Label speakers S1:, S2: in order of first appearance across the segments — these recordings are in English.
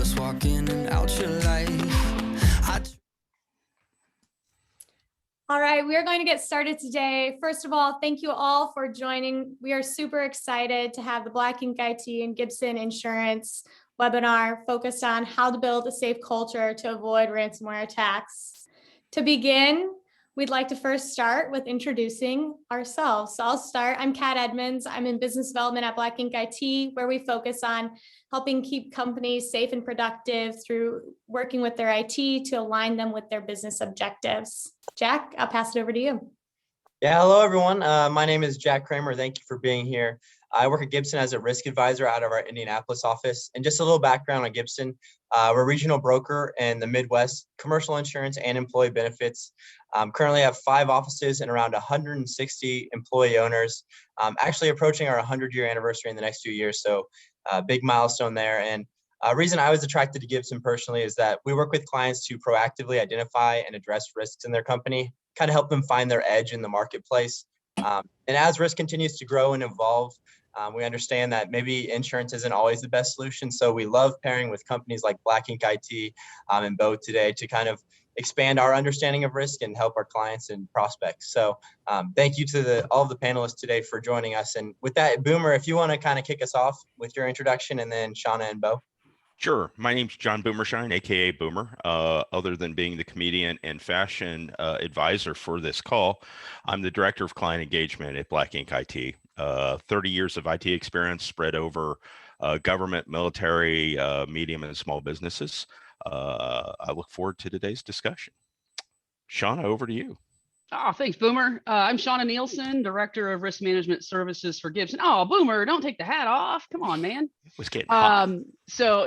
S1: us walk in and out your life.
S2: All right, we are going to get started today. First of all, thank you all for joining. We are super excited to have the Black Ink IT and Gibson Insurance webinar focused on how to build a safe culture to avoid ransomware attacks. To begin, we'd like to first start with introducing ourselves. So I'll start. I'm Kat Edmonds. I'm in business development at Black Ink IT, where we focus on helping keep companies safe and productive through working with their IT to align them with their business objectives. Jack, I'll pass it over to you.
S3: Yeah, hello everyone. My name is Jack Kramer. Thank you for being here. I work at Gibson as a risk advisor out of our Indianapolis office. And just a little background on Gibson. We're a regional broker in the Midwest, commercial insurance and employee benefits. Currently have 5 offices and around 160 employee owners. Actually approaching our 100-year anniversary in the next few years. So big milestone there. And reason I was attracted to Gibson personally is that we work with clients to proactively identify and address risks in their company, kind of help them find their edge in the marketplace. And as risk continues to grow and evolve, we understand that maybe insurance isn't always the best solution. So we love pairing with companies like Black Ink IT and Bo today to kind of expand our understanding of risk and help our clients and prospects. So thank you to all of the panelists today for joining us. And with that, Boomer, if you want to kind of kick us off with your introduction, and then Shauna and Bo.
S4: Sure. My name's John Boomershine, aka Boomer. Other than being the comedian and fashion advisor for this call, I'm the director of client engagement at Black Ink IT. 30 years of IT experience spread over government, military, medium, and small businesses. I look forward to today's discussion. Shauna, over to you.
S5: Oh, thanks, Boomer. I'm Shauna Nielsen, Director of Risk Management Services for Gibson. Oh, Boomer, don't take the hat off. Come on, man.
S4: It was getting hot.
S5: So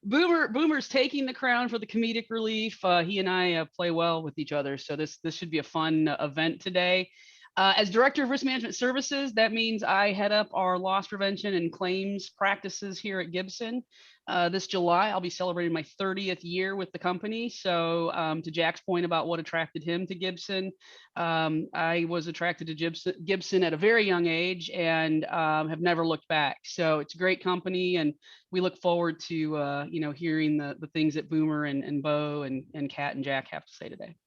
S5: Boomer's taking the crown for the comedic relief. He and I play well with each other. So this should be a fun event today. As Director of Risk Management Services, that means I head up our loss prevention and claims practices here at Gibson. This July, I'll be celebrating my 30th year with the company. So to Jack's point about what attracted him to Gibson, I was attracted to Gibson at a very young age and have never looked back. So it's a great company, and we look forward to hearing the things that Boomer and Bo and Kat and Jack have to say today.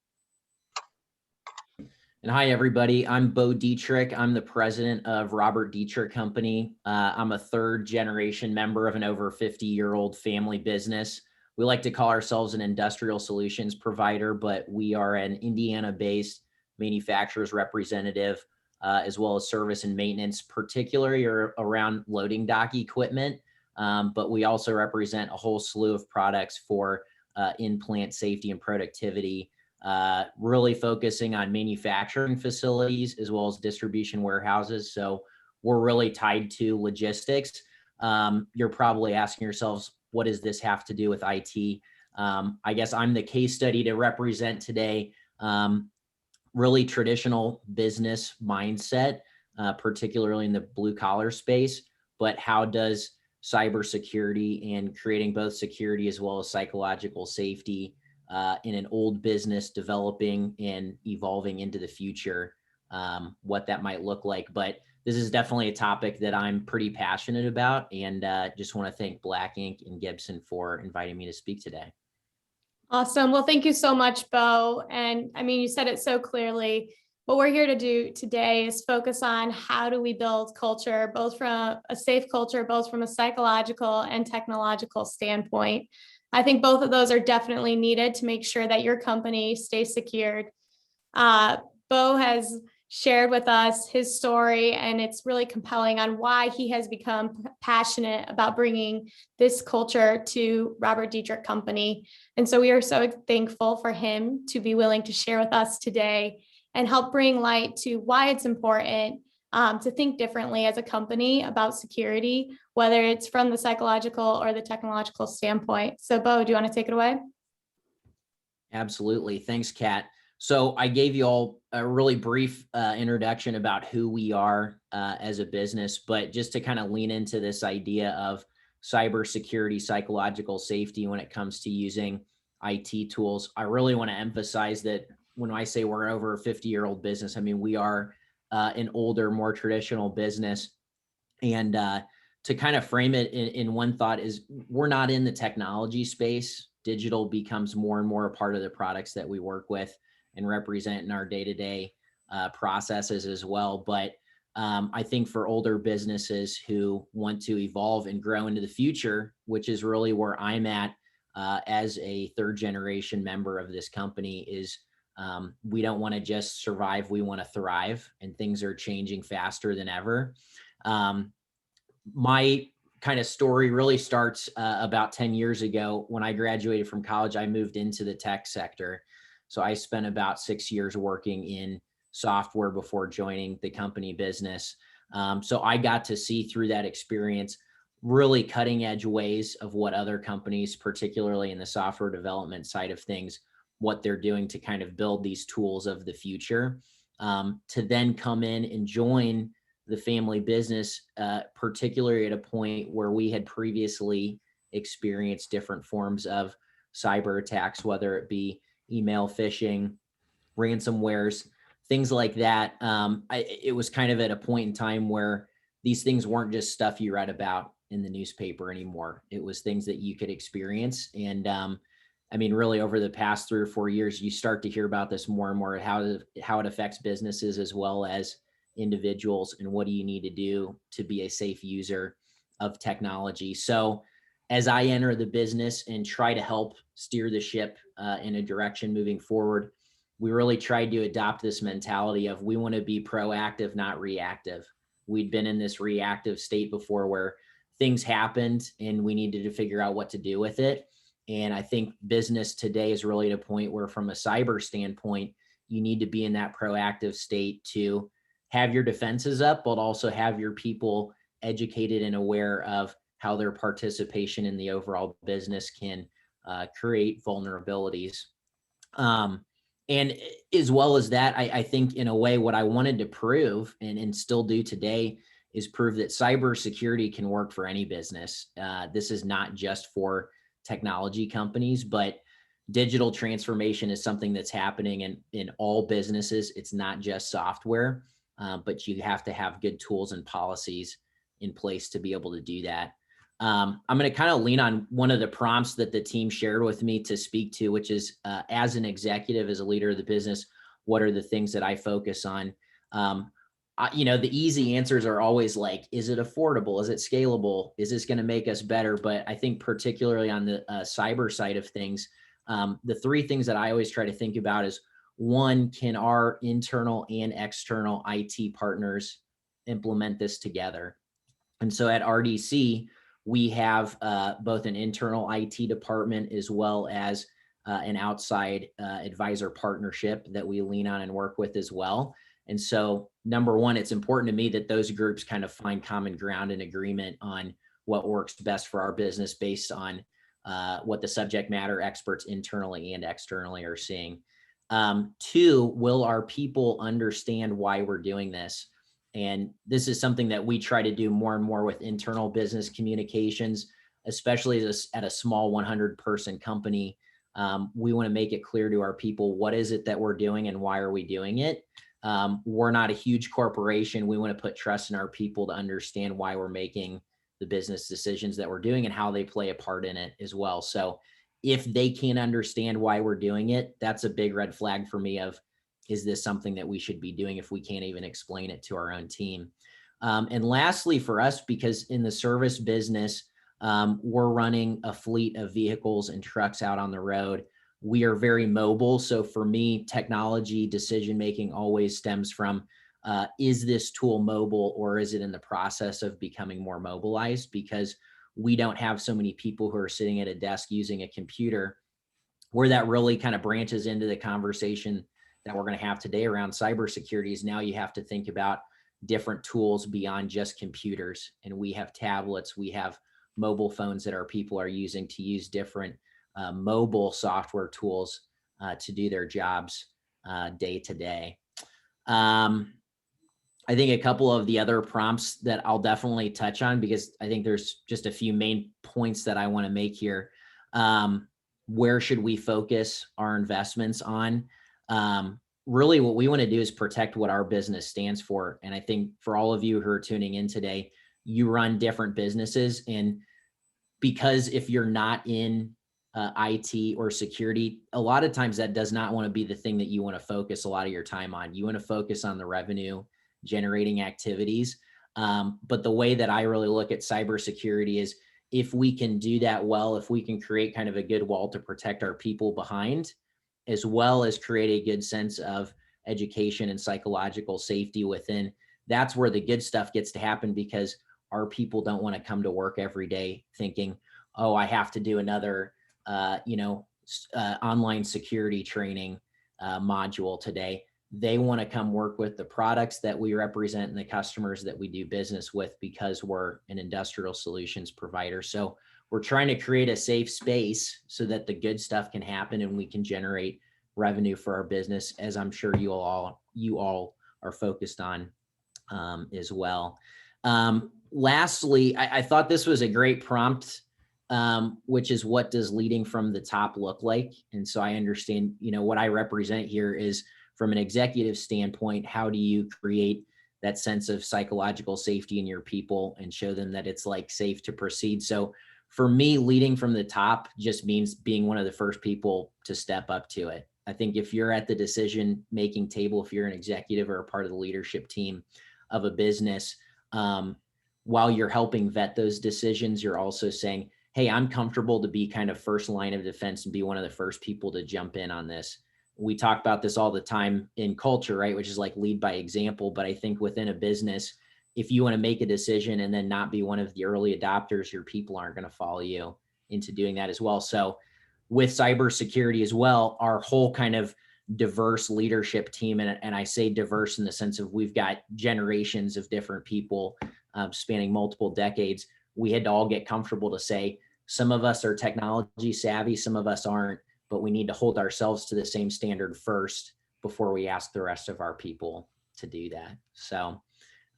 S6: And hi, everybody. I'm Bo Dietrich. I'm the president of Robert Dietrich Company. I'm a 3rd generation member of an over 50-year-old family business. We like to call ourselves an industrial solutions provider, but we are an Indiana-based manufacturer's representative, as well as service and maintenance, particularly around loading dock equipment. But we also represent a whole slew of products for in-plant safety and productivity, really focusing on manufacturing facilities as well as distribution warehouses. So we're really tied to logistics. You're probably asking yourselves, what does this have to do with IT? I guess I'm the case study to represent today. Really traditional business mindset, particularly in the blue collar space, but how does cybersecurity and creating both security as well as psychological safety in an old business developing and evolving into the future, what that might look like. But this is definitely a topic that I'm pretty passionate about, and just want to thank Black Ink and Gibson for inviting me to speak today.
S2: Awesome. Well, thank you so much, Bo. And I mean, you said it so clearly. What we're here to do today is focus on how do we build culture, both from a safe culture, both from a psychological and technological standpoint. I think both of those are definitely needed to make sure that your company stays secured. Bo has shared with us his story, and it's really compelling on why he has become passionate about bringing this culture to Robert Dietrich Company. And so we are so thankful for him to be willing to share with us today and help bring light to why it's important to think differently as a company about security, whether it's from the psychological or the technological standpoint. So Bo, do you want to take it away?
S6: Absolutely. Thanks, Kat. So I gave you all a really brief introduction about who we are as a business, but just to kind of lean into this idea of cybersecurity, psychological safety when it comes to using IT tools, I really want to emphasize that when I say we're over a 50-year-old business, I mean, we are an older, more traditional business. And to kind of frame it in one thought is we're not in the technology space. Digital becomes more and more a part of the products that we work with and represent in our day-to-day processes as well. But I think for older businesses who want to evolve and grow into the future, which is really where I'm at as a third generation member of this company, is we don't want to just survive, we want to thrive, and things are changing faster than ever. My kind of story really starts about 10 years ago. When I graduated from college, I moved into the tech sector. So I spent about 6 years working in software before joining the company business. So I got to see through that experience really cutting edge ways of what other companies, particularly in the software development side of things, what they're doing to kind of build these tools of the future, to then come in and join the family business, particularly at a point where we had previously experienced different forms of cyber attacks, whether it be email phishing, ransomwares, things like that. It was kind of at a point in time where these things weren't just stuff you read about in the newspaper anymore. It was things that you could experience. And I mean, really over the past 3 or 4 years, you start to hear about this more and more, how it affects businesses as well as individuals, and what do you need to do to be a safe user of technology. So as I enter the business and try to help steer the ship in a direction moving forward, we really tried to adopt this mentality of we want to be proactive, not reactive. We'd been in this reactive state before where things happened and we needed to figure out what to do with it. And I think business today is really at a point where, from a cyber standpoint, you need to be in that proactive state to have your defenses up, but also have your people educated and aware of how their participation in the overall business can create vulnerabilities. And as well as that, I think in a way, what I wanted to prove and still do today is prove that cybersecurity can work for any business. This is not just for technology companies, but digital transformation is something that's happening in all businesses. It's not just software, but you have to have good tools and policies in place to be able to do that. I'm going to kind of lean on one of the prompts that the team shared with me to speak to, which is as an executive, as a leader of the business, what are the things that I focus on? The easy answers are always like, is it affordable? Is it scalable? Is this going to make us better? But I think particularly on the cyber side of things, the 3 things that I always try to think about is, 1, can our internal and external IT partners implement this together? And so at RDC, we have both an internal IT department as well as an outside advisor partnership that we lean on and work with as well. And so, number 1, it's important to me that those groups kind of find common ground and agreement on what works best for our business based on what the subject matter experts internally and externally are seeing. 2, will our people understand why we're doing this? And this is something that we try to do more and more with internal business communications, especially at a small 100-person company. We want to make it clear to our people, what is it that we're doing and why are we doing it? We're not a huge corporation. We want to put trust in our people to understand why we're making the business decisions that we're doing and how they play a part in it as well. So if they can't understand why we're doing it, that's a big red flag for me of, is this something that we should be doing if we can't even explain it to our own team? And lastly, for us, because in the service business, we're running a fleet of vehicles and trucks out on the road. We are very mobile. So for me, technology decision-making always stems from, is this tool mobile or is it in the process of becoming more mobilized? Because we don't have so many people who are sitting at a desk using a computer. Where that really kind of branches into the conversation that we're going to have today around cybersecurity is, now you have to think about different tools beyond just computers. And we have tablets, we have mobile phones that our people are using to use different mobile software tools to do their jobs day to day. I think a couple of the other prompts that I'll definitely touch on, because I think there's just a few main points that I want to make here. Where should we focus our investments on? Really what we want to do is protect what our business stands for. And I think for all of you who are tuning in today, you run different businesses. And because if you're not in IT or security, a lot of times that does not want to be the thing that you want to focus a lot of your time on. You want to focus on the revenue generating activities. But the way that I really look at cybersecurity is, if we can do that well, if we can create kind of a good wall to protect our people behind, as well as create a good sense of education and psychological safety within, that's where the good stuff gets to happen, because our people don't want to come to work every day thinking, oh, I have to do another online security training module today. They want to come work with the products that we represent and the customers that we do business with, because we're an industrial solutions provider. So we're trying to create a safe space so that the good stuff can happen and we can generate revenue for our business, as I'm sure you all are focused on as well. Lastly, I thought this was a great prompt, which is, what does leading from the top look like? And so I understand, what I represent here is, from an executive standpoint, how do you create that sense of psychological safety in your people and show them that it's like safe to proceed? So for me, leading from the top just means being one of the first people to step up to it. I think if you're at the decision-making table, if you're an executive or a part of the leadership team of a business, while you're helping vet those decisions, you're also saying, hey, I'm comfortable to be kind of first line of defense and be one of the first people to jump in on this. We talk about this all the time in culture, right? Which is like lead by example. But I think within a business, if you want to make a decision and then not be one of the early adopters, your people aren't going to follow you into doing that as well. So with cybersecurity as well, our whole kind of diverse leadership team, and I say diverse in the sense of we've got generations of different people spanning multiple decades. We had to all get comfortable to say, some of us are technology savvy, some of us aren't, but we need to hold ourselves to the same standard first before we ask the rest of our people to do that. So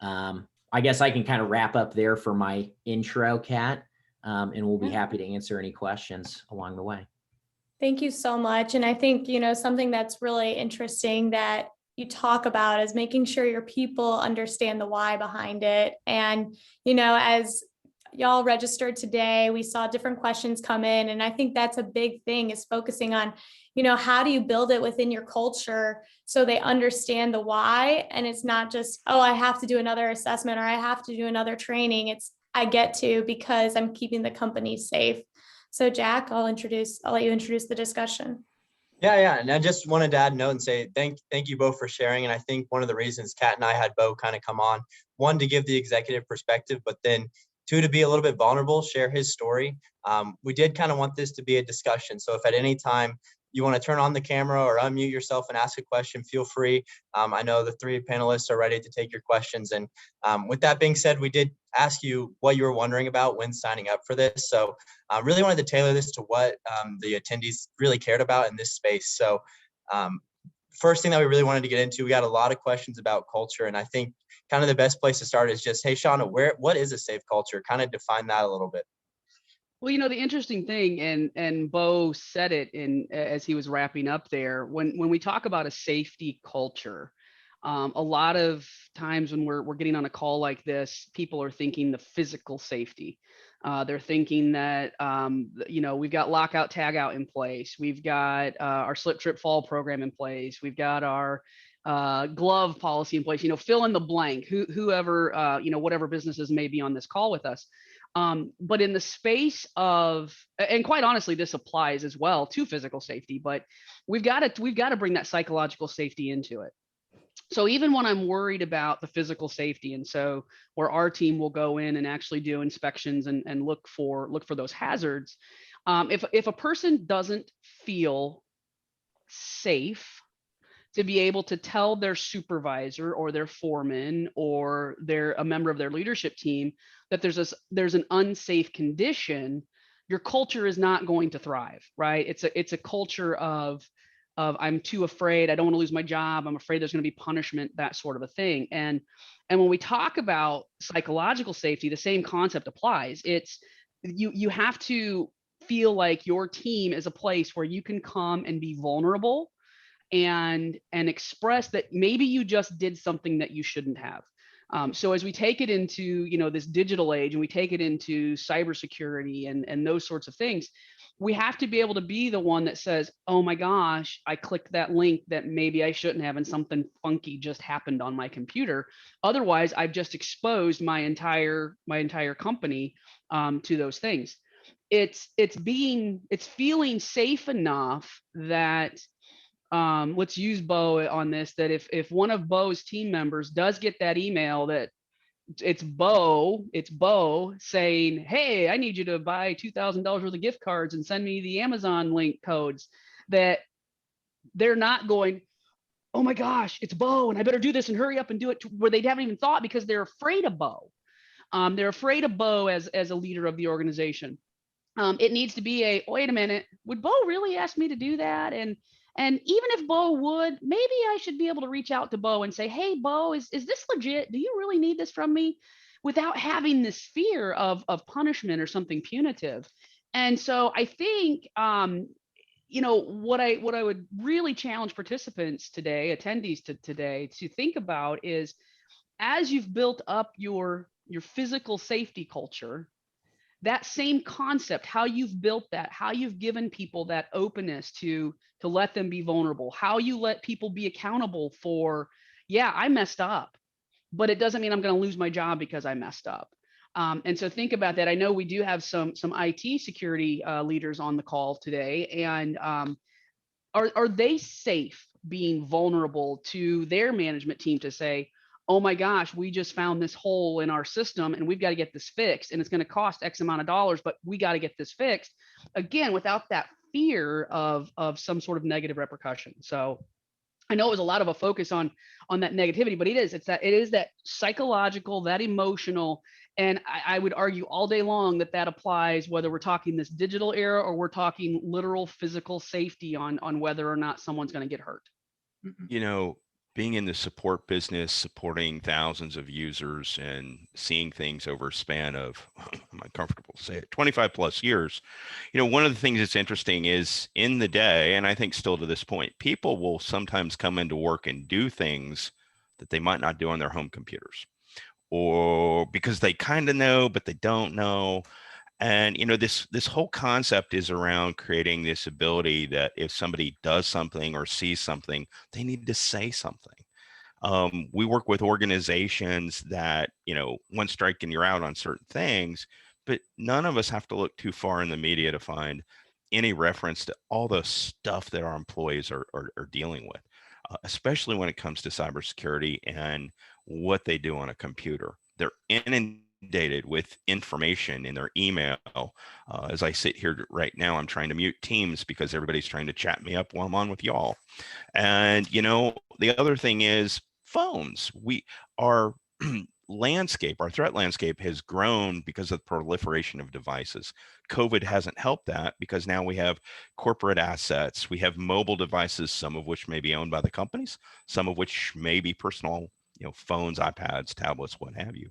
S6: I guess I can kind of wrap up there for my intro, Kat, and we'll be happy to answer any questions along the way.
S2: Thank you so much. And I think, something that's really interesting that you talk about is making sure your people understand the why behind it. And, as y'all registered today, we saw different questions come in. And I think that's a big thing, is focusing on, how do you build it within your culture so they understand the why? And it's not just, oh, I have to do another assessment or I have to do another training. It's, I get to because I'm keeping the company safe. So Jack, I'll let you introduce the discussion.
S3: Yeah. And I just wanted to add a note and say thank you both for sharing. And I think one of the reasons Kat and I had Bo kind of come on, one, to give the executive perspective, but then two, to be a little bit vulnerable, share his story. We did kind of want this to be a discussion. So if at any time you want to turn on the camera or unmute yourself and ask a question, feel free. I know the three panelists are ready to take your questions. And with that being said, we did ask you what you were wondering about when signing up for this. So I really wanted to tailor this to what the attendees really cared about in this space. So first thing that we really wanted to get into, we got a lot of questions about culture. And I think kind of the best place to start is just, hey, Shauna, what is a safe culture? Kind of define that a little bit.
S5: Well, the interesting thing, and Bo said it as he was wrapping up there, when we talk about a safety culture, a lot of times when we're getting on a call like this, people are thinking the physical safety. They're thinking that, we've got lockout, tagout in place. We've got our slip, trip, fall program in place. We've got our glove policy in place, fill in the blank, whoever, whatever businesses may be on this call with us. But in the space of, and quite honestly, this applies as well to physical safety, but we've got to bring that psychological safety into it. So even when I'm worried about the physical safety, and so where our team will go in and actually do inspections and look for those hazards, if a person doesn't feel safe to be able to tell their supervisor or their foreman or a member of their leadership team that there's an unsafe condition, your culture is not going to thrive, right? It's a culture of I'm too afraid, I don't want to lose my job, I'm afraid there's going to be punishment, that sort of a thing. And when we talk about psychological safety, the same concept applies. It's you have to feel like your team is a place where you can come and be vulnerable and express that maybe you just did something that you shouldn't have. So as we take it into, you know, this digital age and we take it into cybersecurity and those sorts of things, we have to be able to be the one that says, oh my gosh, I clicked that link that maybe I shouldn't have and something funky just happened on my computer. Otherwise, I've just exposed my entire company to those things. It's feeling safe enough that let's use Bo on this, that if one of Bo's team members does get that email that it's Bo saying, hey, I need you to buy $2,000 worth of gift cards and send me the Amazon link codes, that they're not going, oh my gosh, it's Bo and I better do this and hurry up and do it, to where they haven't even thought, because they're afraid of Bo. They're afraid of Bo as a leader of the organization. It needs to be a, wait a minute, would Bo really ask me to do that? And even if Bo would, maybe I should be able to reach out to Bo and say, hey, Bo, is this legit? Do you really need this from me? Without having this fear of punishment or something punitive. And so I think, you know, what I would really challenge participants today, attendees to today, to think about is, as you've built up your physical safety culture, that same concept, how you've built that, how you've given people that openness to let them be vulnerable, how you let people be accountable for, yeah, I messed up, but it doesn't mean I'm going to lose my job because I messed up. And so think about that. I know we do have some IT security leaders on the call today, and are they safe being vulnerable to their management team to say, oh my gosh, we just found this hole in our system and we've got to get this fixed, and it's going to cost X amount of dollars, but we got to get this fixed, again, without that fear of some sort of negative repercussion. So I know it was a lot of a focus on that negativity, but it is that psychological, that emotional, and I would argue all day long that applies whether we're talking this digital era or we're talking literal physical safety on whether or not someone's going to get hurt.
S4: You know, being in the support business, supporting thousands of users and seeing things over a span of, am I comfortable to say it, 25 plus years, you know, one of the things that's interesting is in the day, and I think still to this point, people will sometimes come into work and do things that they might not do on their home computers, or because they kind of know, but they don't know. And you know, this whole concept is around creating this ability that if somebody does something or sees something, they need to say something. We work with organizations that, you know, one strike and you're out on certain things, but none of us have to look too far in the media to find any reference to all the stuff that our employees are dealing with, especially when it comes to cybersecurity and what they do on a computer. They're inundated with information in their email. As I sit here right now, I'm trying to mute Teams because everybody's trying to chat me up while I'm on with y'all. And, you know, the other thing is phones. Our our threat landscape has grown because of the proliferation of devices. COVID hasn't helped that because now we have corporate assets. We have mobile devices, some of which may be owned by the companies, some of which may be personal, you know, phones, iPads, tablets, what have you.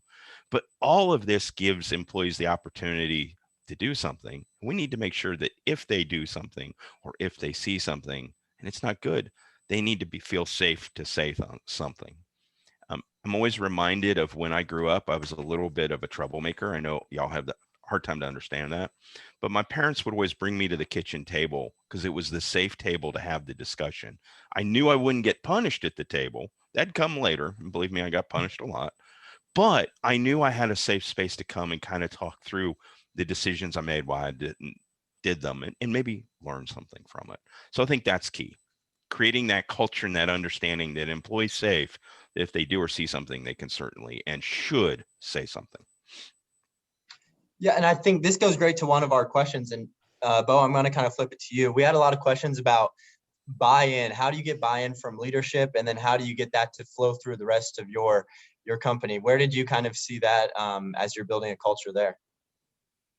S4: But all of this gives employees the opportunity to do something. We need to make sure that if they do something or if they see something and it's not good, they need to feel safe to say something. I'm always reminded of when I grew up, I was a little bit of a troublemaker. I know y'all have the hard time to understand that, but my parents would always bring me to the kitchen table because it was the safe table to have the discussion. I knew I wouldn't get punished at the table. That'd come later. And believe me, I got punished a lot. But I knew I had a safe space to come and kind of talk through the decisions I made, why I did them, and maybe learn something from it. So I think that's key. Creating that culture and that understanding that employees safe, that if they do or see something, they can certainly and should say something.
S3: Yeah, and I think this goes great to one of our questions. And Bo, I'm going to kind of flip it to you. We had a lot of questions about buy-in. How do you get buy-in from leadership? And then how do you get that to flow through the rest of your company? Where did you kind of see that as you're building a culture there?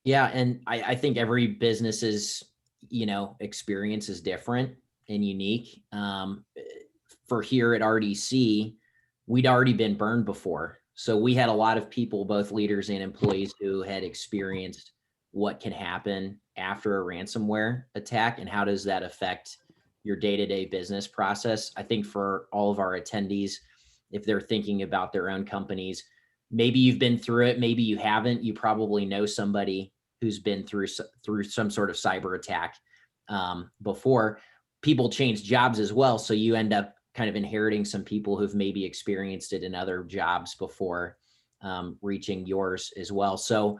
S6: Yeah, and I think every business's, you know, experience is different and unique. For here at RDC, we'd already been burned before. So we had a lot of people, both leaders and employees, who had experienced what can happen after a ransomware attack and how does that affect your day-to-day business process. I think for all of our attendees, if they're thinking about their own companies. Maybe you've been through it, maybe you haven't. You probably know somebody who's been through some sort of cyber attack before. People change jobs as well, so you end up kind of inheriting some people who've maybe experienced it in other jobs before reaching yours as well. So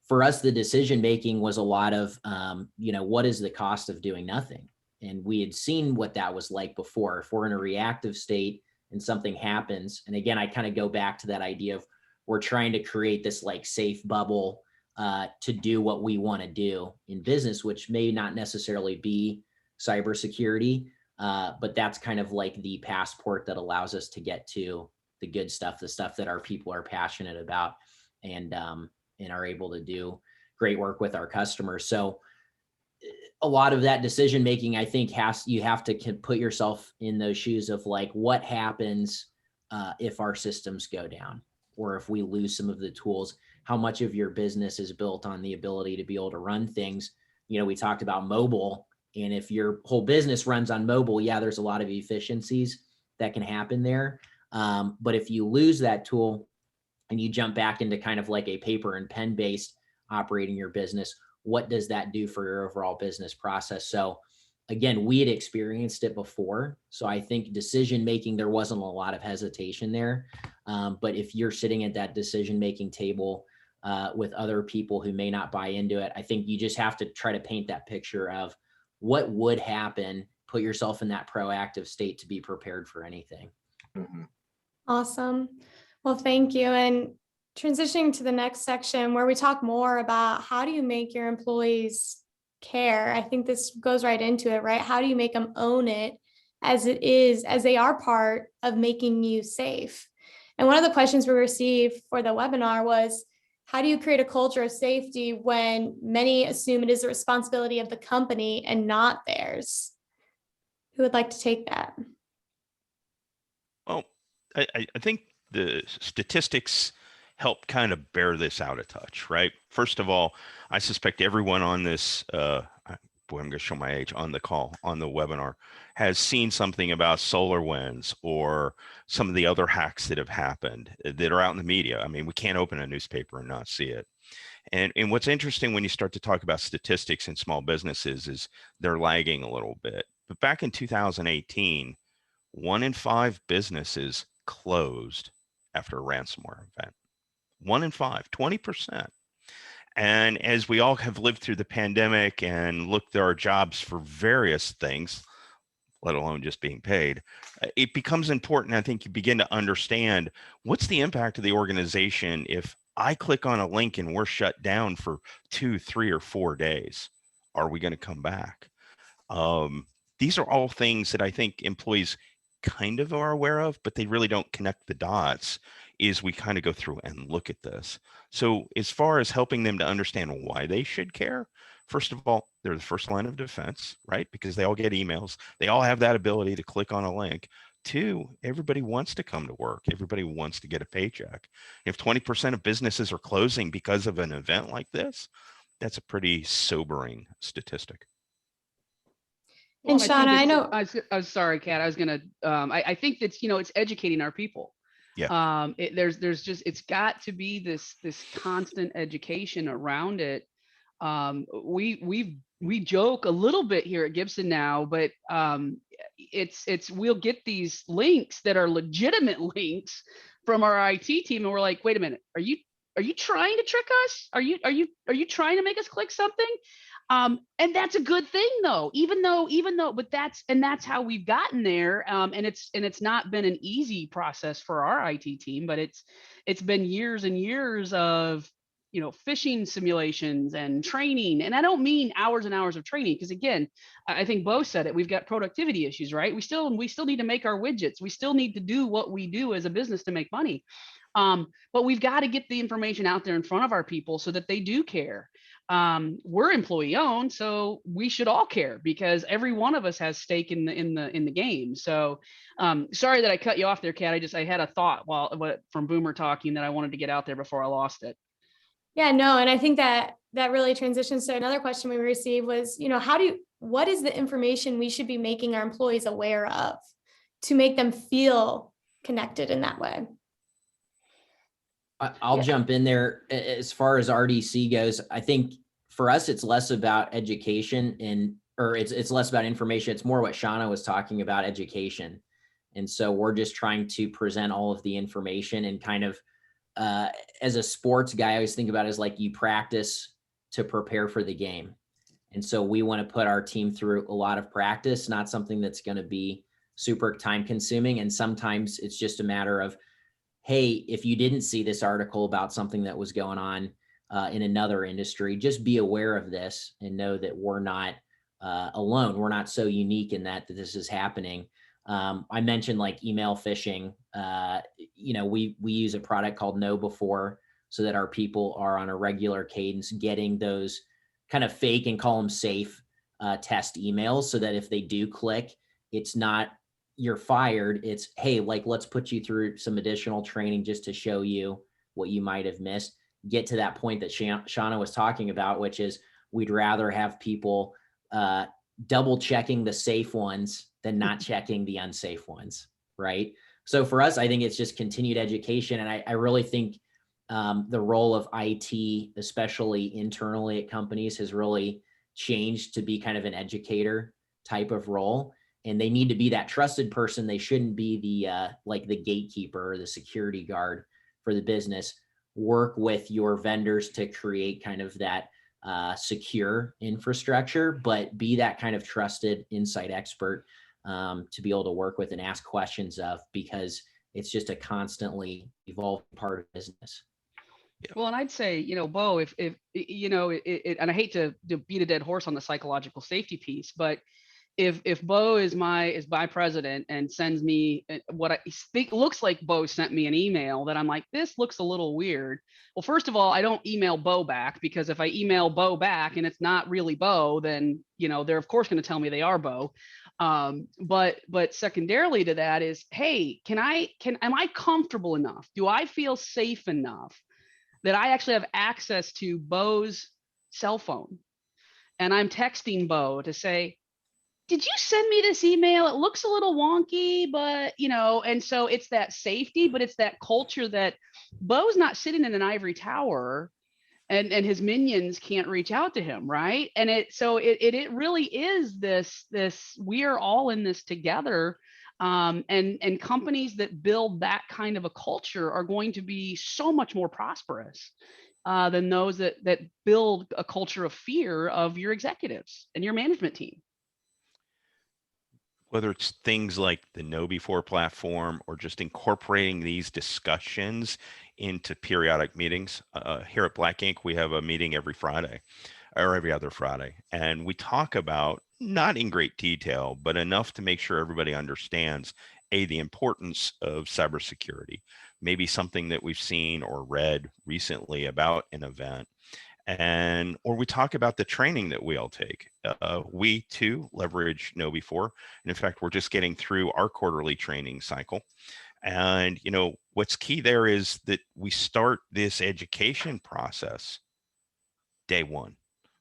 S6: for us, the decision making was a lot of, what is the cost of doing nothing? And we had seen what that was like before. If we're in a reactive state and something happens, and again, I kind of go back to that idea of we're trying to create this like safe bubble to do what we want to do in business, which may not necessarily be cybersecurity, but that's kind of like the passport that allows us to get to the good stuff, the stuff that our people are passionate about, and are able to do great work with our customers. So a lot of that decision making, I think, you have to put yourself in those shoes of like, what happens if our systems go down, or if we lose some of the tools. How much of your business is built on the ability to be able to run things? We talked about mobile, and if your whole business runs on mobile, yeah, there's a lot of efficiencies that can happen there. But if you lose that tool and you jump back into kind of like a paper and pen based operating your business, what does that do for your overall business process? So again, we had experienced it before. So I think decision making, there wasn't a lot of hesitation there. But if you're sitting at that decision making table with other people who may not buy into it, I think you just have to try to paint that picture of what would happen, put yourself in that proactive state to be prepared for anything.
S3: Mm-hmm.
S2: Awesome. Well, thank you. And transitioning to the next section where we talk more about how do you make your employees care? I think this goes right into it, right? How do you make them own it as they are part of making you safe? And one of the questions we received for the webinar was, how do you create a culture of safety when many assume it is the responsibility of the company and not theirs? Who would like to take that?
S4: Well, I think the statistics help kind of bear this out a touch, right? First of all, I suspect everyone on this, boy, I'm going to show my age, on the call, on the webinar, has seen something about SolarWinds or some of the other hacks that have happened that are out in the media. I mean, we can't open a newspaper and not see it. And what's interesting when you start to talk about statistics in small businesses is they're lagging a little bit. But back in 2018, 1 in 5 businesses closed after a ransomware event. 1 in 5, 20%. And as we all have lived through the pandemic and looked at our jobs for various things, let alone just being paid, it becomes important. I think you begin to understand what's the impact of the organization if I click on a link and we're shut down for 2, 3, or 4 days. Are we going to come back? These are all things that I think employees kind of are aware of, but they really don't connect the dots as we kind of go through and look at this. So as far as helping them to understand why they should care, first of all, they're the first line of defense, right? Because they all get emails. They all have that ability to click on a link. 2, everybody wants to come to work. Everybody wants to get a paycheck. If 20% of businesses are closing because of an event like this, that's a pretty sobering statistic.
S2: And Shauna, I know.
S5: I was sorry, Kat. I was gonna. I think that's it's educating our people.
S4: Yeah.
S5: It's got to be this constant education around it. We joke a little bit here at Gibson now, but we'll get these links that are legitimate links from our IT team, and we're like, wait a minute, are you trying to trick us? Are you trying to make us click something? And that's a good thing though, even though, but that's how we've gotten there. And it's not been an easy process for our IT team, but it's been years and years of, phishing simulations and training. And I don't mean hours and hours of training, because again, I think Bo said it, we've got productivity issues, right? We still need to make our widgets. We still need to do what we do as a business to make money. But we've got to get the information out there in front of our people so that they do care. We're employee owned, so we should all care because every one of us has stake in the game. So sorry that I cut you off there, Kat. I had a thought from Boomer talking that I wanted to get out there before I lost it.
S2: Yeah, no, and I think that really transitions to another question we received was, what is the information we should be making our employees aware of to make them feel connected in that way.
S6: I'll
S2: Yeah.
S6: jump in there. As far as RDC goes, I think for us, it's less about education or it's less about information. It's more what Shauna was talking about, education. And so we're just trying to present all of the information and kind of, as a sports guy, I always think about it as like you practice to prepare for the game. And so we want to put our team through a lot of practice, not something that's going to be super time consuming. And sometimes it's just a matter of, hey, if you didn't see this article about something that was going on in another industry, just be aware of this and know that we're not alone. We're not so unique in that this is happening. I mentioned like email phishing. We use a product called Know Before so that our people are on a regular cadence getting those kind of fake and call them safe test emails so that if they do click, it's not you're fired. It's, hey, like, let's put you through some additional training just to show you what you might have missed. Get to that point that Shauna was talking about, which is we'd rather have people double checking the safe ones than not checking the unsafe ones, right? So for us, I think it's just continued education. And I really think the role of IT, especially internally at companies, has really changed to be kind of an educator type of role. And they need to be that trusted person. They shouldn't be the like the gatekeeper or the security guard for the business. Work with your vendors to create kind of that secure infrastructure, but be that kind of trusted insight expert to be able to work with and ask questions of, because it's just a constantly evolving part of business.
S5: Well, and I'd say, Bo, if and I hate to beat a dead horse on the psychological safety piece, but if Bo is my president and sends me what I think looks like Bo sent me an email that I'm like, this looks a little weird. Well, first of all, I don't email Bo back, because if I email Bo back and it's not really Bo, then, they're of course going to tell me they are Bo. But secondarily to that is, hey, am I comfortable enough? Do I feel safe enough that I actually have access to Bo's cell phone? And I'm texting Bo to say, did you send me this email? It looks a little wonky, but and so it's that safety, but it's that culture that Bo's not sitting in an ivory tower and his minions can't reach out to him. Right. And it really is this, we are all in this together. And companies that build that kind of a culture are going to be so much more prosperous than those that build a culture of fear of your executives and your management team.
S4: Whether it's things like the Know Before platform or just incorporating these discussions into periodic meetings. Here at Black Ink, we have a meeting every Friday or every other Friday. And we talk about, not in great detail, but enough to make sure everybody understands, the importance of cybersecurity, maybe something that we've seen or read recently about an event. Or we talk about the training that we all take. We too leverage Know Before. And in fact, we're just getting through our quarterly training cycle. And, what's key there is that we start this education process day one.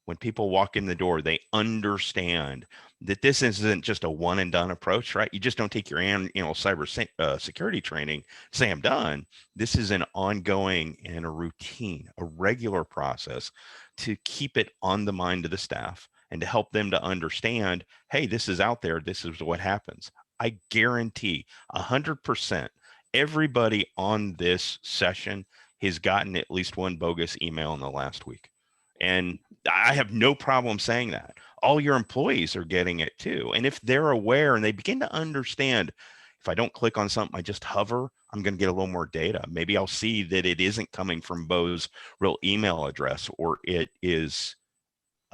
S4: When people walk in the door, they understand that this isn't just a one and done approach, right? You just don't take your cyber security training, say I'm done. This is an ongoing and a routine, a regular process to keep it on the mind of the staff and to help them to understand, hey, this is out there. This is what happens. I guarantee 100% everybody on this session has gotten at least one bogus email in the last week. And I have no problem saying that. All your employees are getting it too. And if they're aware and they begin to understand, if I don't click on something, I just hover, I'm going to get a little more data. Maybe I'll see that it isn't coming from Bo's real email address, or it is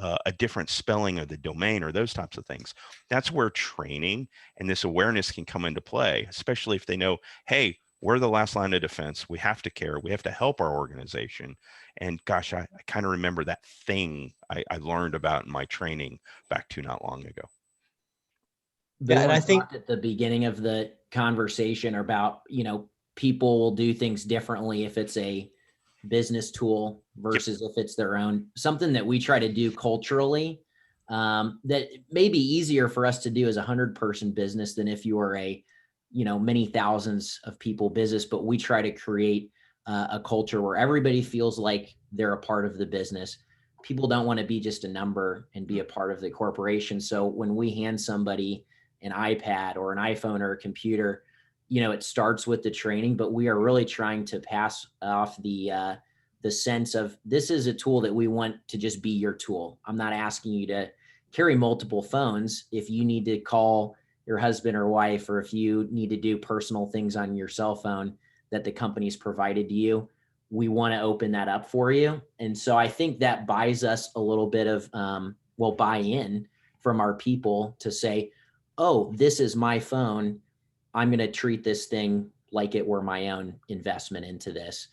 S4: a different spelling of the domain, or those types of things. That's where training and this awareness can come into play, especially if they know, hey, we're the last line of defense. We have to care. We have to help our organization. And gosh, I kind of remember that thing I learned about in my training back to not long ago.
S6: Bill, and I think at the beginning of the conversation about, people will do things differently if it's a business tool versus if it's their own. Something that we try to do culturally that may be easier for us to do as a 100-person business than if you are a many thousands of people business, but we try to create a culture where everybody feels like they're a part of the business. People don't want to be just a number and be a part of the corporation. So when we hand somebody an iPad or an iPhone or a computer, it starts with the training, but we are really trying to pass off the sense of, this is a tool that we want to just be your tool. I'm not asking you to carry multiple phones. If you need to call your husband or wife, or if you need to do personal things on your cell phone that the company's provided to you, we want to open that up for you. And so I think that buys us a little bit of, buy-in from our people to say, oh, this is my phone. I'm going to treat this thing like it were my own investment into this.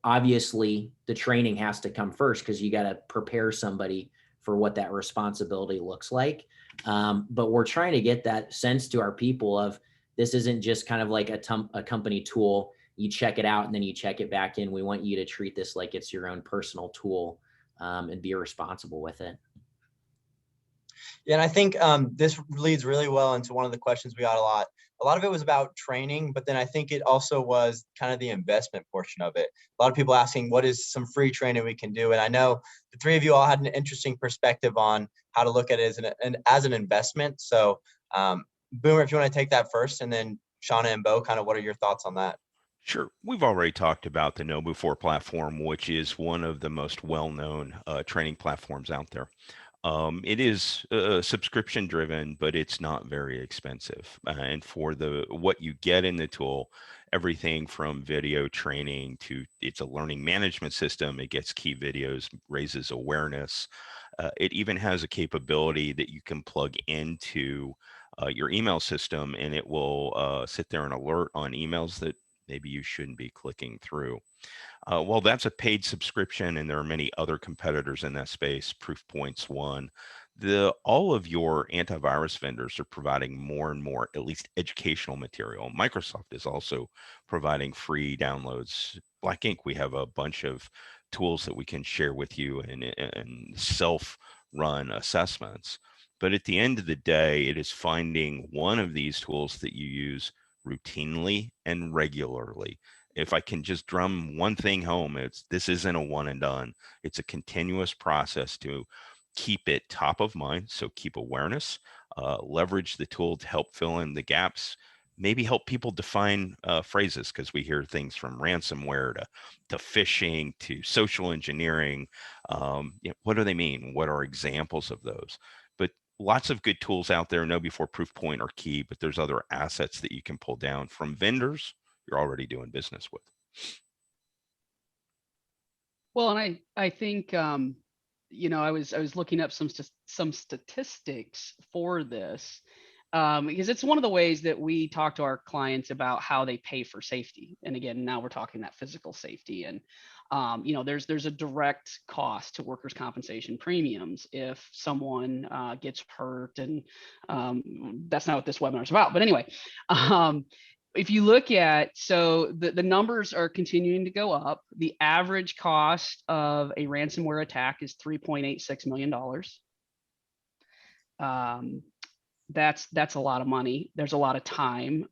S6: Obviously, the training has to come first, because you got to prepare somebody for what that responsibility looks like. But we're trying to get that sense to our people of, this isn't just kind of like a company tool. You check it out and then you check it back in. We want you to treat this like it's your own personal tool, and be responsible with it.
S3: Yeah, and I think this leads really well into one of the questions we got a lot. A lot of it was about training, but then I think it also was kind of the investment portion of it. A lot of people asking, what is some free training we can do? And I know the three of you all had an interesting perspective on how to look at it as an investment. So Boomer, if you want to take that first, and then Shauna and Bo, kind of what are your thoughts on that?
S4: Sure. We've already talked about the KnowBe4 platform, which is one of the most well-known training platforms out there. It is subscription driven, but it's not very expensive. And for what you get in the tool, everything from video training to, it's a learning management system. It gets key videos, raises awareness. It even has a capability that you can plug into your email system, and it will sit there and alert on emails that maybe you shouldn't be clicking through. Well, that's a paid subscription, and there are many other competitors in that space. Proofpoint's one. All of your antivirus vendors are providing more and more, at least educational material. Microsoft is also providing free downloads. Black Ink, we have a bunch of tools that we can share with you and self-run assessments. But at the end of the day, it is finding one of these tools that you use routinely and regularly. If I can just drum one thing home, this isn't a one and done. It's a continuous process to keep it top of mind. So keep awareness, leverage the tool to help fill in the gaps, maybe help people define phrases, because we hear things from ransomware to phishing to social engineering. What do they mean? What are examples of those? But lots of good tools out there. KnowBe4, Proofpoint are key, but there's other assets that you can pull down from vendors you're already doing business with.
S5: Well, and I think I was looking up some statistics for this, because it's one of the ways that we talk to our clients about how they pay for safety. And again, now we're talking that physical safety, and there's a direct cost to workers' compensation premiums if someone gets hurt, and that's not what this webinar is about. But anyway, if you look at, so the numbers are continuing to go up. The average cost of a ransomware attack is $3.86 million. That's a lot of money. There's a lot of time.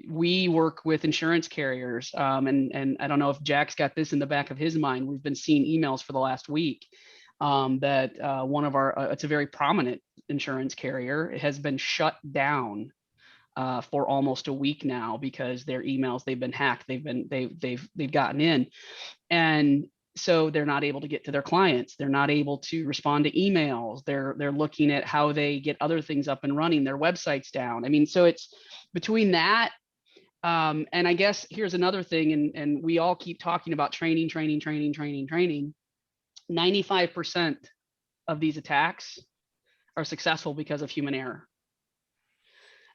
S5: We work with insurance carriers, and I don't know if Jack's got this in the back of his mind. We've been seeing emails for the last week that one of our, it's a very prominent insurance carrier, has been shut down for almost a week now because their emails, they've been hacked. They've gotten in, and so they're not able to get to their clients. They're not able to respond to emails. They're looking at how they get other things up and running. Their website's down. I mean, so it's between that. And I guess here's another thing, and we all keep talking about training. 95% of these attacks are successful because of human error.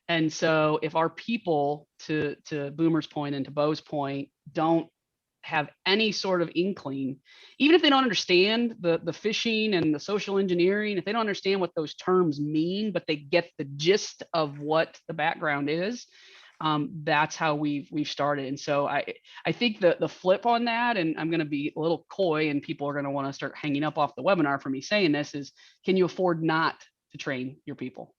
S5: And so if our people, to Boomer's point and to Bo's point, don't have any sort of inkling, even if they don't understand the phishing and the social engineering, if they don't understand what those terms mean, but they get the gist of what the background is, that's how we've started. And so I think the flip on that, and I'm going to be a little coy, and people are going to want to start hanging up off the webinar for me saying this, is, can you afford not to train your people?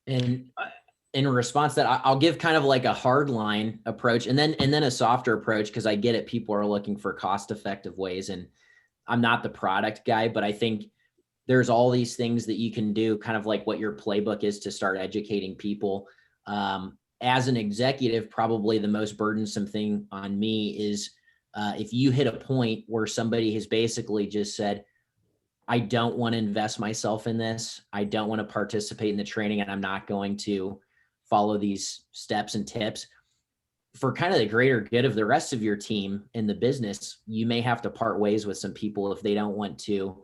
S6: And in response to that, I'll give kind of like a hard line approach and then a softer approach, because I get it. People are looking for cost effective ways, and I'm not the product guy, but I think there's all these things that you can do, kind of like what your playbook is to start educating people. As an executive, probably the most burdensome thing on me is if you hit a point where somebody has basically just said, I don't want to invest myself in this. I don't want to participate in the training, and I'm not going to follow these steps and tips. For kind of the greater good of the rest of your team in the business, you may have to part ways with some people if they don't want to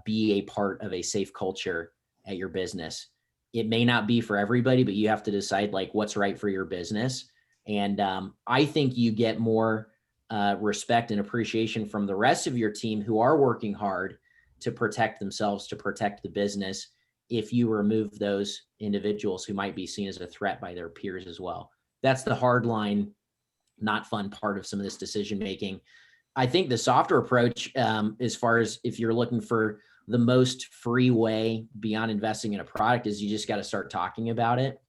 S6: be a part of a safe culture at your business. It may not be for everybody, but you have to decide like what's right for your business. And I think you get more respect and appreciation from the rest of your team who are working hard to protect themselves, to protect the business, if you remove those individuals who might be seen as a threat by their peers as well. That's the hard line, not fun part of some of this decision making. I think the softer approach, as far as if you're looking for the most free way beyond investing in a product, is you just got to start talking about it.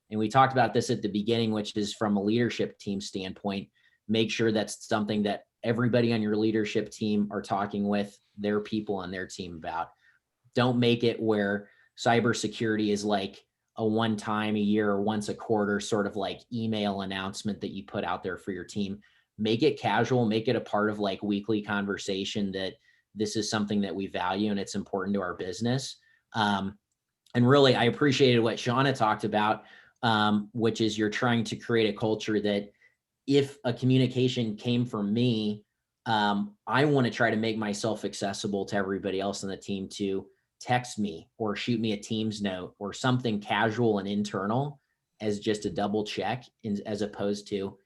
S6: And we talked about this at the beginning, which is from a leadership team standpoint, make sure that's something that everybody on your leadership team are talking with their people on their team about. Don't make it where cybersecurity is like a one time a year or once a quarter sort of like email announcement that you put out there for your team. Make it casual, make it a part of like weekly conversation that this is something that we value and it's important to our business. And really, I appreciated what Shauna talked about, which is you're trying to create a culture that if a communication came from me, I want to try to make myself accessible to everybody else on the team to text me or shoot me a Teams note or something casual and internal as just a double check, as opposed to,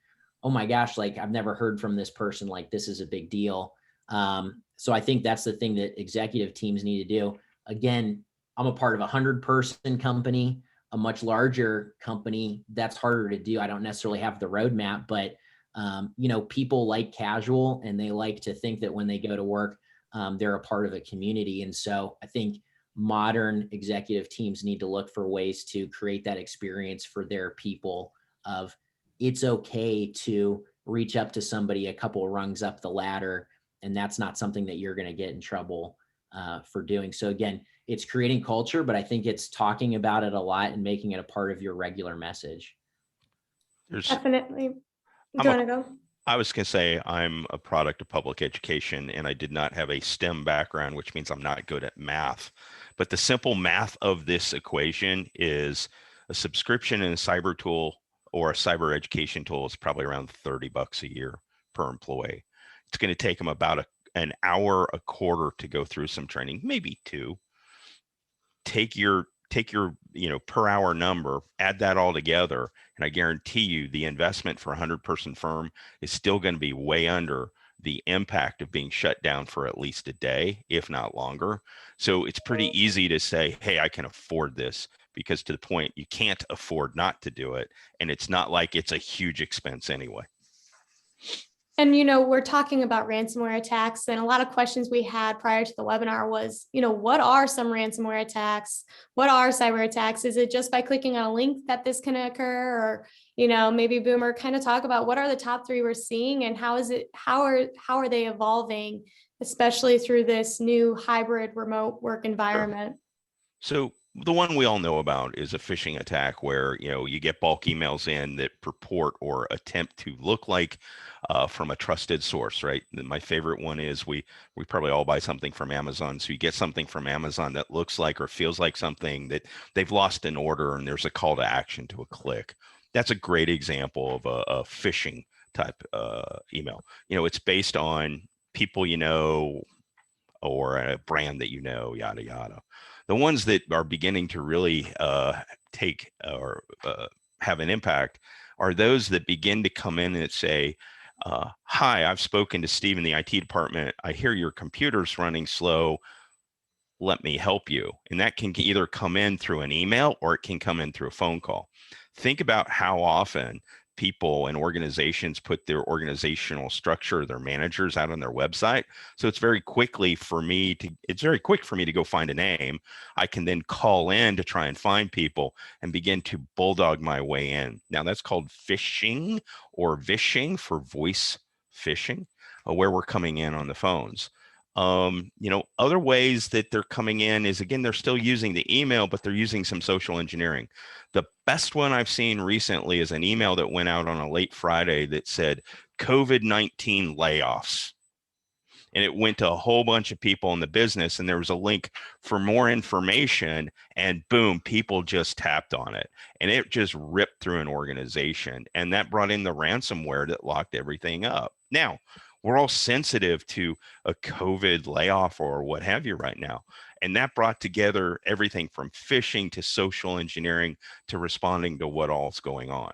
S6: oh my gosh, like I've never heard from this person, like this is a big deal. So I think that's the thing that executive teams need to do. Again, I'm a part of a 100-person company, a much larger company. That's harder to do. I don't necessarily have the roadmap, but people like casual and they like to think that when they go to work, they're a part of a community. And so I think modern executive teams need to look for ways to create that experience for their people of it's okay to reach up to somebody a couple of rungs up the ladder. And that's not something that you're going to get in trouble for doing. So again, it's creating culture, but I think it's talking about it a lot and making it a part of your regular message.
S2: Definitely. Go.
S4: I was going to say I'm a product of public education and I did not have a STEM background, which means I'm not good at math. But the simple math of this equation is a subscription in a cyber tool or a cyber education tool is probably around $30 a year per employee. It's going to take them about an hour a quarter to go through some training, maybe 2. Take your per hour number, add that all together, and I guarantee you the investment for a 100-person firm is still going to be way under the impact of being shut down for at least a day, if not longer. So it's pretty easy to say, hey, I can afford this, because to the point you can't afford not to do it. And it's not like it's a huge expense anyway.
S2: And, we're talking about ransomware attacks, and a lot of questions we had prior to the webinar was, what are some ransomware attacks? What are cyber attacks? Is it just by clicking on a link that this can occur? Or, maybe Boomer, kind of talk about what are the top 3 we're seeing and how are they evolving, especially through this new hybrid remote work environment?
S4: So the one we all know about is a phishing attack where, you get bulk emails in that purport or attempt to look like from a trusted source, right? And my favorite one is we probably all buy something from Amazon. So you get something from Amazon that looks like or feels like something that they've lost an order and there's a call to action to a click. That's a great example of a phishing type email. It's based on people or a brand that yada, yada. The ones that are beginning to really take or have an impact are those that begin to come in and say, hi, I've spoken to Steve in the IT department. I hear your computer's running slow. Let me help you. And that can either come in through an email or it can come in through a phone call. Think about how often people and organizations put their organizational structure, their managers out on their website. So it's very quick for me to go find a name. I can then call in to try and find people and begin to bulldog my way in. Now that's called phishing or vishing for voice phishing, where we're coming in on the phones. Other ways that they're coming in is, again, they're still using the email, but they're using some social engineering. The best one I've seen recently is an email that went out on a late Friday that said COVID-19 layoffs. And it went to a whole bunch of people in the business, and there was a link for more information, and boom, people just tapped on it, and it just ripped through an organization, and that brought in the ransomware that locked everything up. Now, we're all sensitive to a COVID layoff or what have you right now. And that brought together everything from phishing to social engineering to responding to what all's going on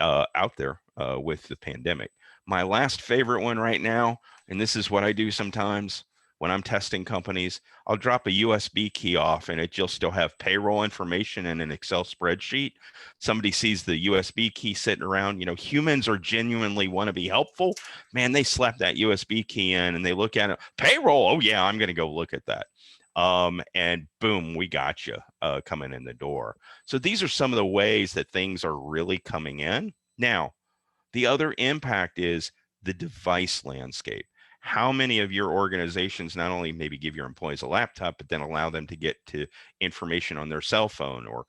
S4: out there with the pandemic. My last favorite one right now, and this is what I do sometimes when I'm testing companies, I'll drop a USB key off and it'll still have payroll information in an Excel spreadsheet. Somebody sees the USB key sitting around, humans are genuinely want to be helpful. Man, they slap that USB key in and they look at it, payroll. Oh yeah, I'm going to go look at that. And boom, we got you coming in the door. So these are some of the ways that things are really coming in. Now, the other impact is the device landscape. How many of your organizations not only maybe give your employees a laptop, but then allow them to get to information on their cell phone? Or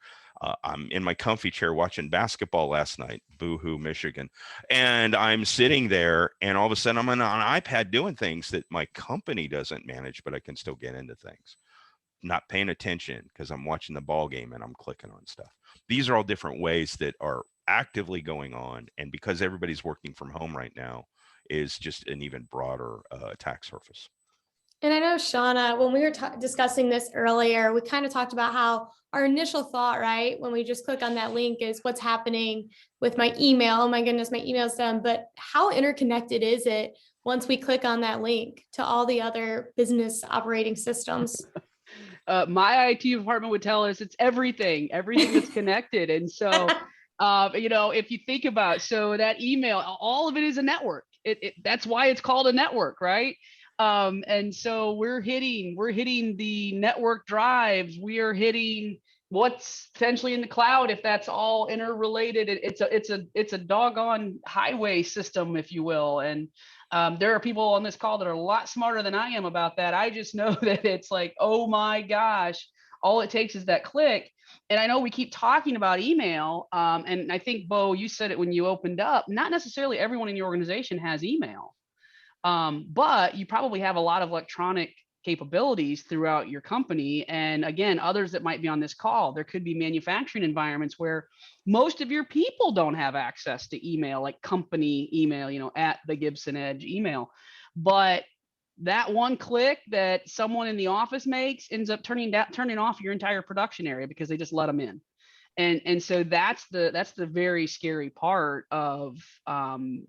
S4: I'm in my comfy chair watching basketball last night, boo-hoo, Michigan. And I'm sitting there and all of a sudden I'm on an iPad doing things that my company doesn't manage, but I can still get into things. Not paying attention because I'm watching the ball game and I'm clicking on stuff. These are all different ways that are actively going on. And because everybody's working from home right now, is just an even broader attack surface.
S2: And I know, Shauna, when we were discussing this earlier, we kind of talked about how our initial thought, right, when we just click on that link is what's happening with my email. Oh my goodness, my email's done. But how interconnected is it once we click on that link to all the other business operating systems?
S5: My IT department would tell us it's everything that's connected. And so, if you think about, so that email, all of it is a network. That's why it's called a network, right? And so we're hitting the network drives. We are hitting what's potentially in the cloud if that's all interrelated. It's a doggone highway system, if you will. And there are people on this call that are a lot smarter than I am about that. I just know that it's like, oh my gosh, all it takes is that click. And I know we keep talking about email. And I think, Bo, you said it when you opened up, not necessarily everyone in your organization has email. But you probably have a lot of electronic capabilities throughout your company. And again, others that might be on this call, there could be manufacturing environments where most of your people don't have access to email, like company email, at the Gibson Edge email. But that one click that someone in the office makes ends up turning off your entire production area because they just let them in. And so that's the very scary part of, and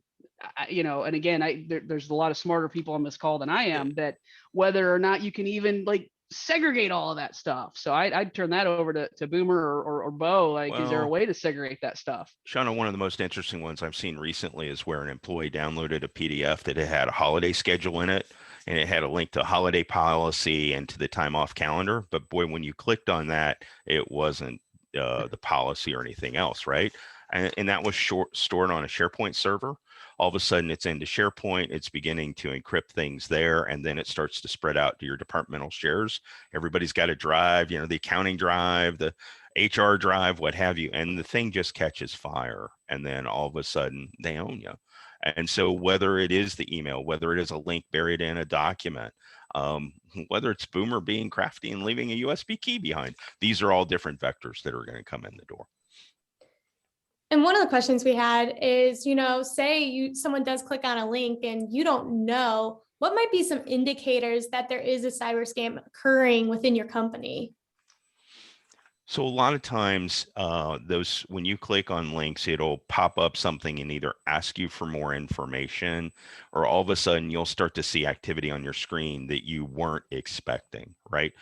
S5: again, there's a lot of smarter people on this call than I am, that whether or not you can even segregate all of that stuff. So I'd turn that over to Boomer or Bo. Is there a way to segregate that stuff?
S4: Shauna, one of the most interesting ones I've seen recently is where an employee downloaded a PDF that had a holiday schedule in it, and it had a link to holiday policy and to the time off calendar. But boy, when you clicked on that, it wasn't the policy or anything else, right? And that was stored on a SharePoint server. All of a sudden it's into SharePoint, it's beginning to encrypt things there, and then it starts to spread out to your departmental shares. Everybody's got a drive, the accounting drive, the HR drive, what have you, and the thing just catches fire, and then all of a sudden they own you. And so whether it is the email, whether it is a link buried in a document, whether it's Boomer being crafty and leaving a USB key behind, these are all different vectors that are going to come in the door.
S2: And one of the questions we had is, say someone does click on a link and you don't know, what might be some indicators that there is a cyber scam occurring within your company?
S4: So a lot of times, those when you click on links, it'll pop up something and either ask you for more information, or all of a sudden you'll start to see activity on your screen that you weren't expecting, right?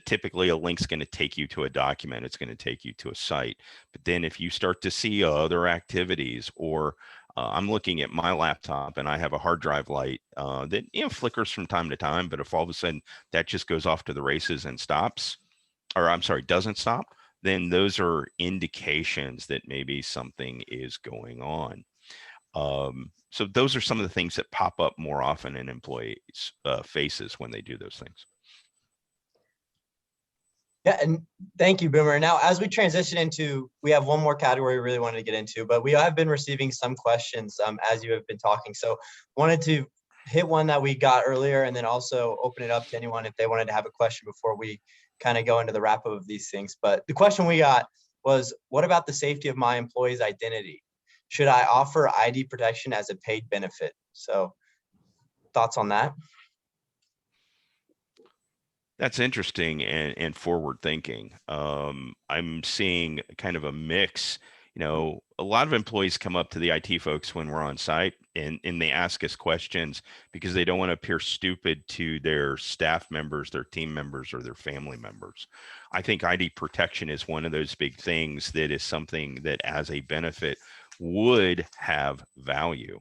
S4: Typically, a link's going to take you to a document, it's going to take you to a site. But then if you start to see other activities, or I'm looking at my laptop and I have a hard drive light that flickers from time to time, but if all of a sudden that just goes off to the races and stops, or I'm sorry, doesn't stop, then those are indications that maybe something is going on. So those are some of the things that pop up more often in employees' faces when they do those things.
S3: Yeah, and thank you, Boomer. Now, as we transition into, we have one more category we really wanted to get into, but we have been receiving some questions as you have been talking. So wanted to hit one that we got earlier and then also open it up to anyone if they wanted to have a question before we kind of go into the wrap up of these things. But the question we got was, what about the safety of my employee's identity? Should I offer ID protection as a paid benefit? So thoughts on that?
S4: That's interesting and forward thinking. I'm seeing kind of a mix. A lot of employees come up to the IT folks when we're on site and they ask us questions because they don't want to appear stupid to their staff members, their team members, or their family members. I think ID protection is one of those big things that is something that as a benefit would have value.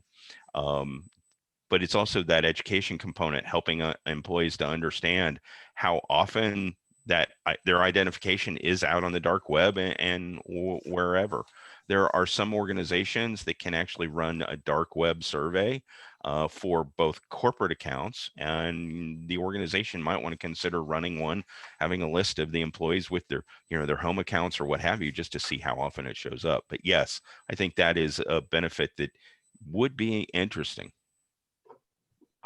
S4: But it's also that education component, helping employees to understand how often that their identification is out on the dark web and wherever. There are some organizations that can actually run a dark web survey for both corporate accounts, and the organization might want to consider running one, having a list of the employees with their home accounts or what have you, just to see how often it shows up. But yes, I think that is a benefit that would be interesting.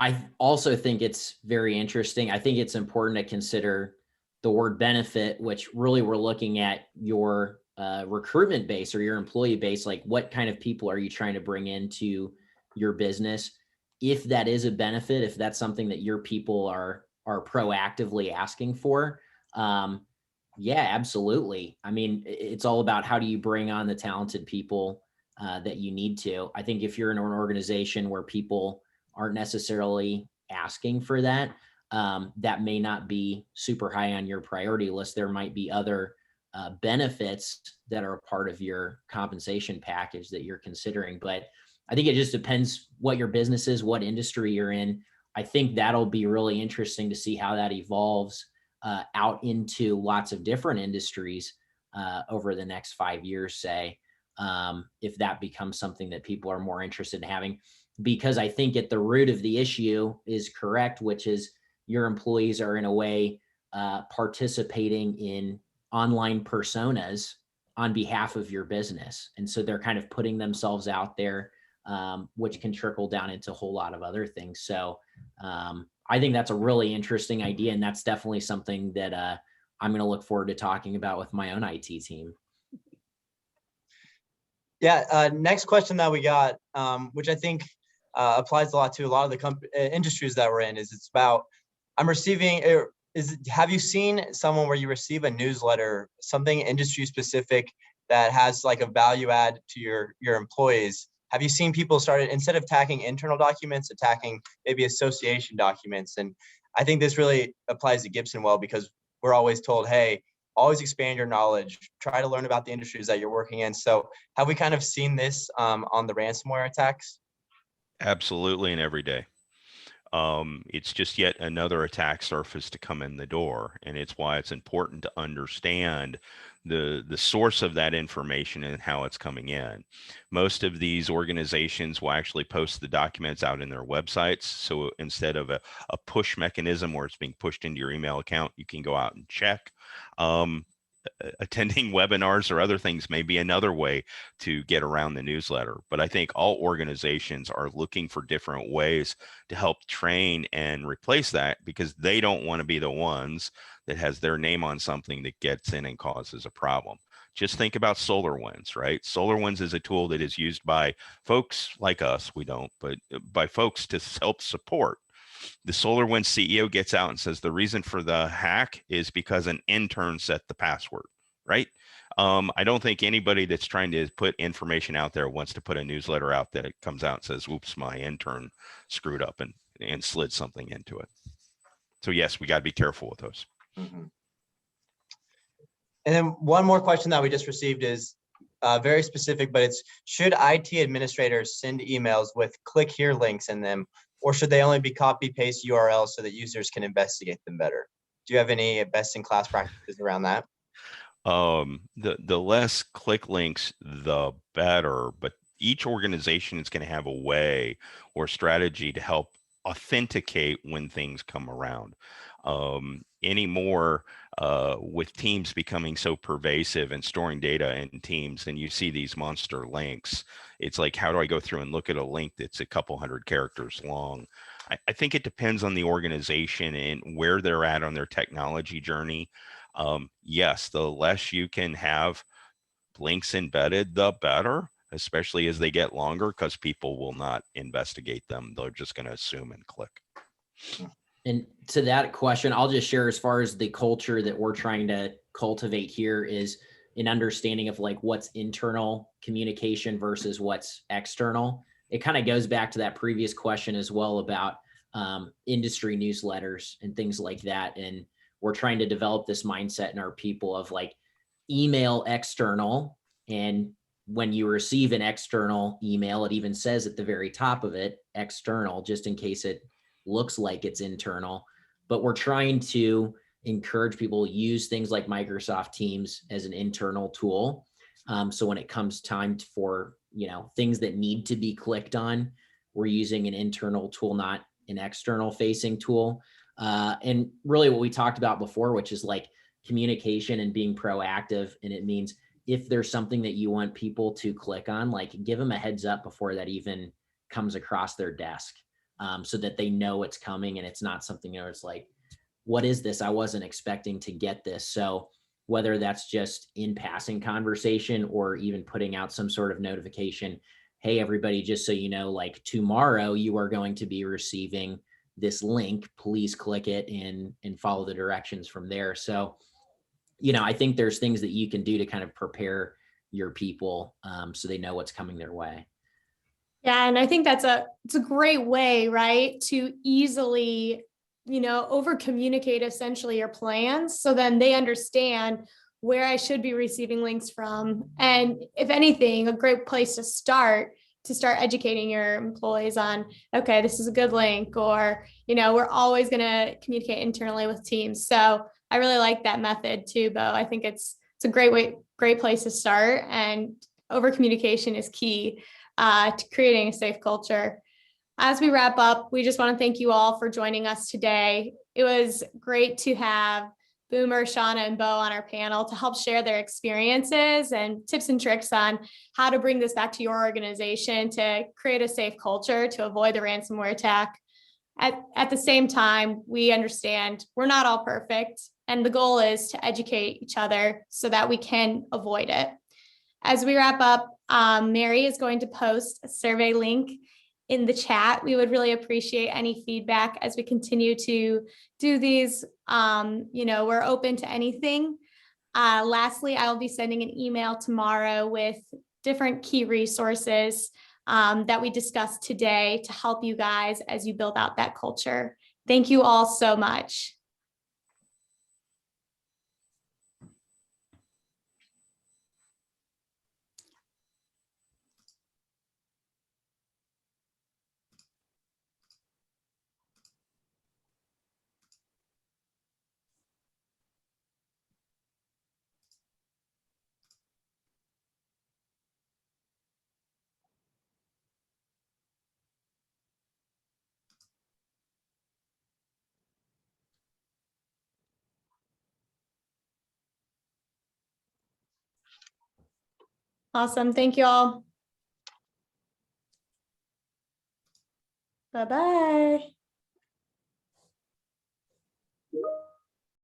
S6: I also think it's very interesting. I think it's important to consider the word benefit, which really we're looking at your recruitment base or your employee base. Like, what kind of people are you trying to bring into your business? If that is a benefit, if that's something that your people are proactively asking for, yeah, absolutely. I mean, it's all about how do you bring on the talented people that you need to. I think if you're in an organization where people aren't necessarily asking for that, that may not be super high on your priority list. There might be other benefits that are a part of your compensation package that you're considering. But I think it just depends what your business is, what industry you're in. I think that'll be really interesting to see how that evolves out into lots of different industries over the next 5 years, say, if that becomes something that people are more interested in having. Because I think at the root of the issue is correct, which is your employees are in a way participating in online personas on behalf of your business. And so they're kind of putting themselves out there, which can trickle down into a whole lot of other things. So I think that's a really interesting idea. And that's definitely something that I'm going to look forward to talking about with my own IT team.
S3: Yeah, next question that we got, which I think applies a lot to a lot of the industries that we're in, is it's about, have you seen someone where you receive a newsletter, something industry specific that has like a value add to your employees? Have you seen people started, instead of attacking internal documents, attacking maybe association documents? And I think this really applies to Gibson well, because we're always told, hey, always expand your knowledge, try to learn about the industries that you're working in. So have we kind of seen this on the ransomware attacks?
S4: Absolutely, and every day. It's just yet another attack surface to come in the door, and it's why it's important to understand the source of that information and how it's coming in. Most of these organizations will actually post the documents out in their websites. So instead of a push mechanism where it's being pushed into your email account, you can go out and check. Attending webinars or other things may be another way to get around the newsletter. But I think all organizations are looking for different ways to help train and replace that, because they don't want to be the ones that has their name on something that gets in and causes a problem. Just think about SolarWinds, right? SolarWinds is a tool that is used by folks like us, we don't, but by folks to help support. The SolarWinds CEO gets out and says the reason for the hack is because an intern set the password, right? I don't think anybody that's trying to put information out there wants to put a newsletter out that it comes out and says, "Oops, my intern screwed up and slid something into it." So yes, we got to be careful with those.
S3: Mhm. And then one more question that we just received is very specific, but it's, should IT administrators send emails with click here links in them, or should they only be copy paste URLs so that users can investigate them better? Do you have any best in class practices around that?
S4: The less click links, the better, but each organization is going to have a way or strategy to help authenticate when things come around. Anymore, with Teams becoming so pervasive and storing data in Teams, and you see these monster links, it's like, how do I go through and look at a link that's a couple hundred characters long? I think it depends on the organization and where they're at on their technology journey. Yes, the less you can have links embedded, the better, especially as they get longer, because people will not investigate them. They're just going to assume and click.
S6: And to that question, I'll just share, as far as the culture that we're trying to cultivate here, is an understanding of like what's internal communication versus what's external. It kind of goes back to that previous question as well about industry newsletters and things like that. And we're trying to develop this mindset in our people of like email external. And when you receive an external email, it even says at the very top of it, external, just in case it looks like it's internal. But we're trying to encourage people to use things like Microsoft Teams as an internal tool. So when it comes time for, things that need to be clicked on, we're using an internal tool, not an external facing tool. And really what we talked about before, which is like communication and being proactive. And it means if there's something that you want people to click on, like give them a heads up before that even comes across their desk, so that they know it's coming and it's not something, it's like, what is this? I wasn't expecting to get this. So whether that's just in passing conversation or even putting out some sort of notification, hey, everybody, just so you know, like tomorrow you are going to be receiving this link, please click it and follow the directions from there. So, I think there's things that you can do to kind of prepare your people, so they know what's coming their way.
S2: Yeah, and I think it's a great way, right, to easily, over communicate essentially your plans, so then they understand where I should be receiving links from. And if anything, a great place to start educating your employees on, okay, this is a good link, or, we're always going to communicate internally with teams. So I really like that method too, Bo. I think it's a great place to start, and over communication is key to creating a safe culture. As we wrap up, we just want to thank you all for joining us today. It was great to have Boomer, Shauna, and Bo on our panel to help share their experiences and tips and tricks on how to bring this back to your organization to create a safe culture to avoid the ransomware attack. At the same time, we understand we're not all perfect, and the goal is to educate each other so that we can avoid it. As we wrap up, Mary is going to post a survey link in the chat. We would really appreciate any feedback as we continue to do these. We're open to anything. Lastly, I will be sending an email tomorrow with different key resources that we discussed today to help you guys as you build out that culture. Thank you all so much. Awesome. Thank you all. Bye-bye.